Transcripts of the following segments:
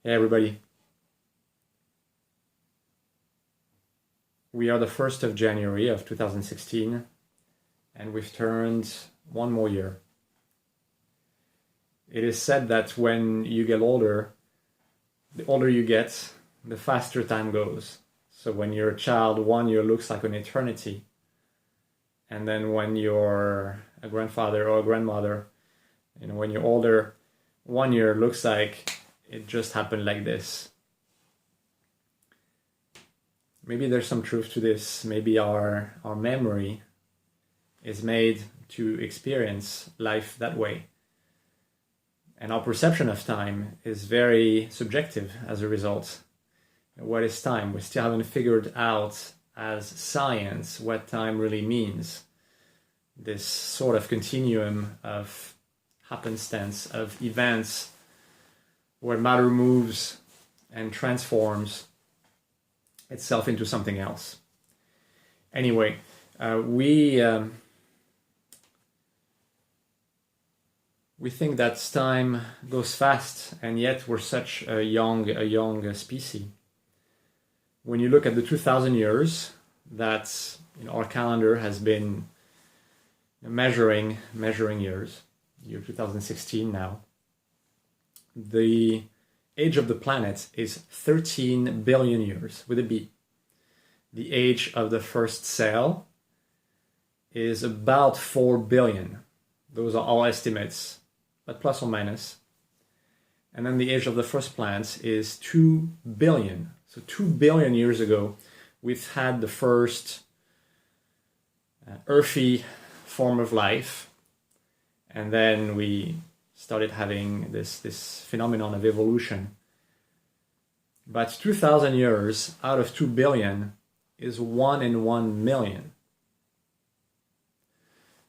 Hey everybody. We are the 1st of January of 2016 and we've turned one more year. It is said that when you get older, the older you get, the faster time goes. So when you're a child, 1 year looks like an eternity. And then when you're a grandfather or a grandmother, when you're older, 1 year looks like it just happened like this. Maybe there's some truth to this. Maybe our memory is made to experience life that way. And our perception of time is very subjective as a result. What is time? We still haven't figured out as science what time really means. This sort of continuum of happenstance, of events where matter moves and transforms itself into something else. Anyway, we think that time goes fast, and yet we're such a young species. When you look at the 2,000 years that our calendar has been measuring years, year 2016 now, the age of the planet is 13 billion years, with a B. The age of the first cell is about 4 billion. Those are all estimates, but plus or minus. And then the age of the first plant is 2 billion. So 2 billion years ago, we've had the first earthy form of life. And then we started having this phenomenon of evolution. But 2,000 years out of 2 billion is 1 in 1 million.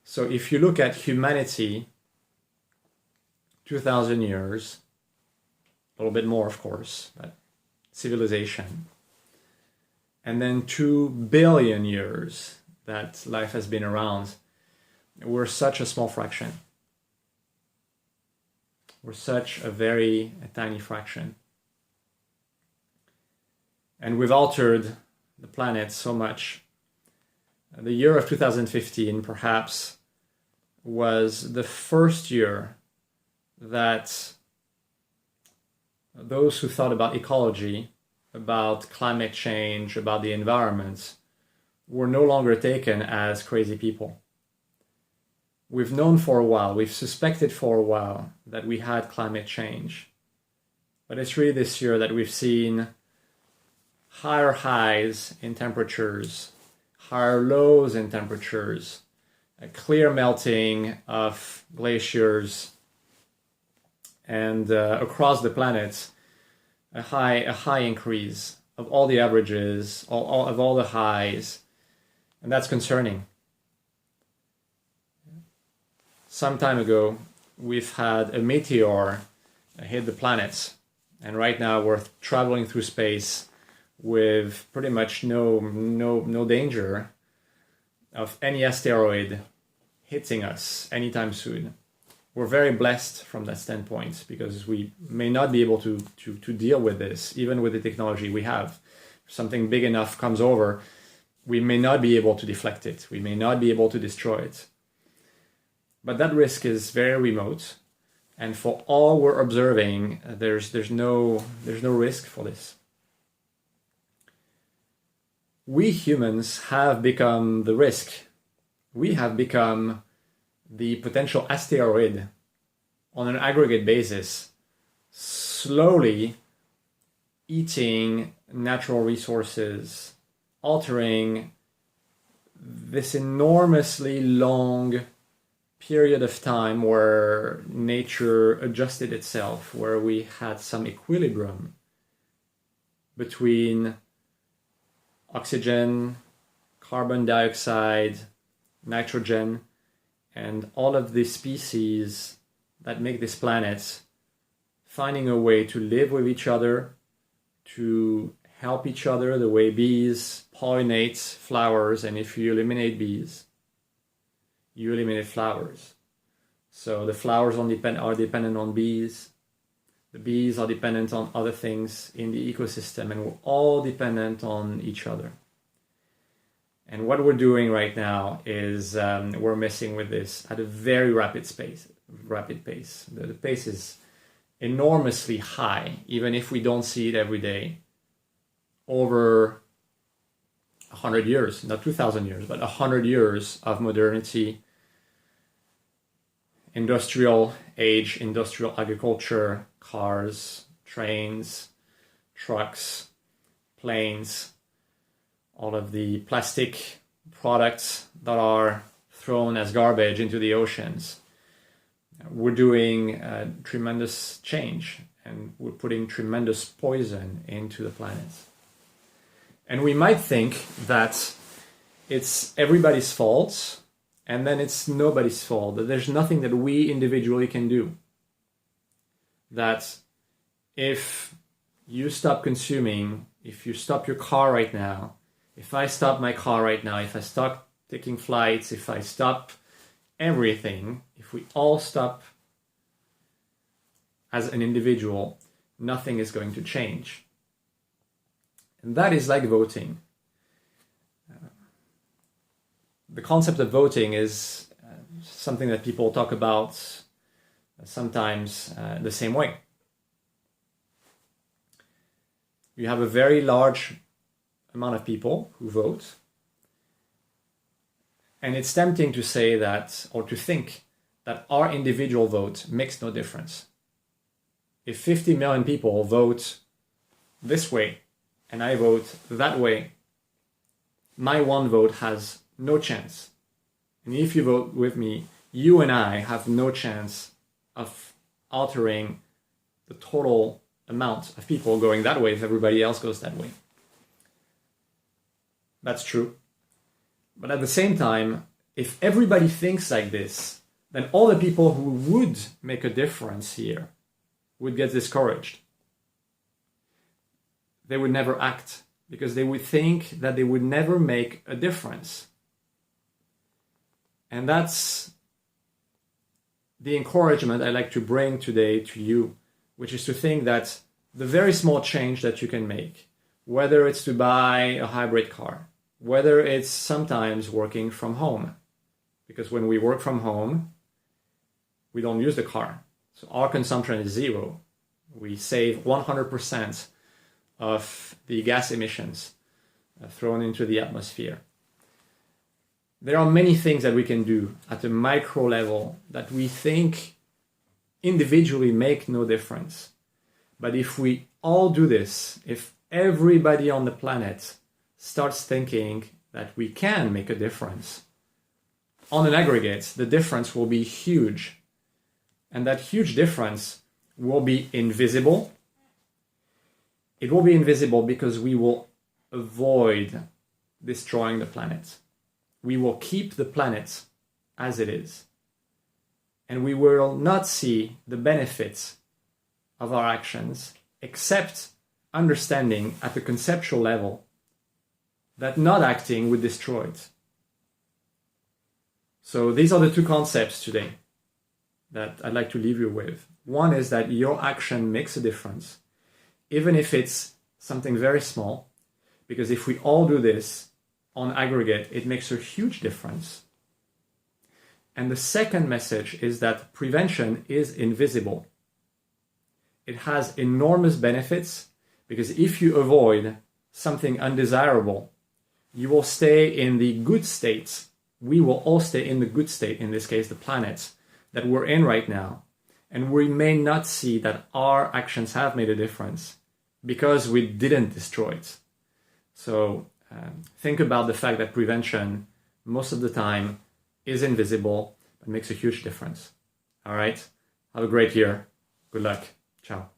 So if you look at humanity, 2,000 years, a little bit more of course, but civilization, and then 2 billion years that life has been around, we're such a small fraction. We're such a tiny fraction. And we've altered the planet so much. The year of 2015 perhaps was the first year that those who thought about ecology, about climate change, about the environment, were no longer taken as crazy people. We've known for a while, we've suspected for a while that we had climate change. But it's really this year that we've seen higher highs in temperatures, higher lows in temperatures, a clear melting of glaciers, and across the planet, a high increase of all the averages, of all the highs, and that's concerning. Some time ago, we've had a meteor hit the planet, and right now we're traveling through space with pretty much no danger of any asteroid hitting us anytime soon. We're very blessed from that standpoint because we may not be able to deal with this, even with the technology we have. If something big enough comes over, we may not be able to deflect it. We may not be able to destroy it. But that risk is very remote, and for all we're observing, there's no risk for this. We humans have become the risk. We have become the potential asteroid on an aggregate basis, slowly eating natural resources, altering this enormously long period of time where nature adjusted itself, where we had some equilibrium between oxygen, carbon dioxide, nitrogen, and all of the species that make this planet finding a way to live with each other, to help each other, the way bees pollinate flowers, and if you eliminate bees, you eliminate flowers. So the flowers are dependent on bees, The bees are dependent on other things in the ecosystem, and we're all dependent on each other. And what we're doing right now is we're messing with this at a very rapid pace. The pace is enormously high, even if we don't see it every day. Over 100 years, not 2,000 years, but 100 years of modernity, industrial age, industrial agriculture, cars, trains, trucks, planes, all of the plastic products that are thrown as garbage into the oceans. We're doing a tremendous change, and we're putting tremendous poison into the planet. And we might think that it's everybody's fault, and then it's nobody's fault, that there's nothing that we individually can do. That if you stop consuming, if you stop your car right now, if I stop my car right now, if I stop taking flights, if I stop everything, if we all stop as an individual, nothing is going to change. And that is like voting. The concept of voting is something that people talk about sometimes the same way. You have a very large amount of people who vote, and it's tempting to say that, or to think that our individual vote makes no difference. If 50 million people vote this way and I vote that way, my one vote has no chance. And if you vote with me, you and I have no chance of altering the total amount of people going that way if everybody else goes that way. That's true. But at the same time, if everybody thinks like this, then all the people who would make a difference here would get discouraged. They would never act because they would think that they would never make a difference. And that's the encouragement I like to bring today to you, which is to think that the very small change that you can make, whether it's to buy a hybrid car, whether it's sometimes working from home, because when we work from home, we don't use the car. So our consumption is zero. We save 100% of the gas emissions thrown into the atmosphere. There are many things that we can do at a micro level that we think individually make no difference. But if we all do this, if everybody on the planet starts thinking that we can make a difference, on an aggregate, the difference will be huge. And that huge difference will be invisible. It will be invisible because we will avoid destroying the planet. We will keep the planet as it is. And we will not see the benefits of our actions except understanding at the conceptual level that not acting would destroy it. So these are the two concepts today that I'd like to leave you with. One is that your action makes a difference, even if it's something very small, because if we all do this on aggregate, it makes a huge difference. And the second message is that prevention is invisible. It has enormous benefits because if you avoid something undesirable, you will stay in the good state. We will all stay in the good state, in this case, the planet that we're in right now. And we may not see that our actions have made a difference because we didn't destroy it. So think about the fact that prevention, most of the time, is invisible, but makes a huge difference. All right? Have a great year. Good luck. Ciao.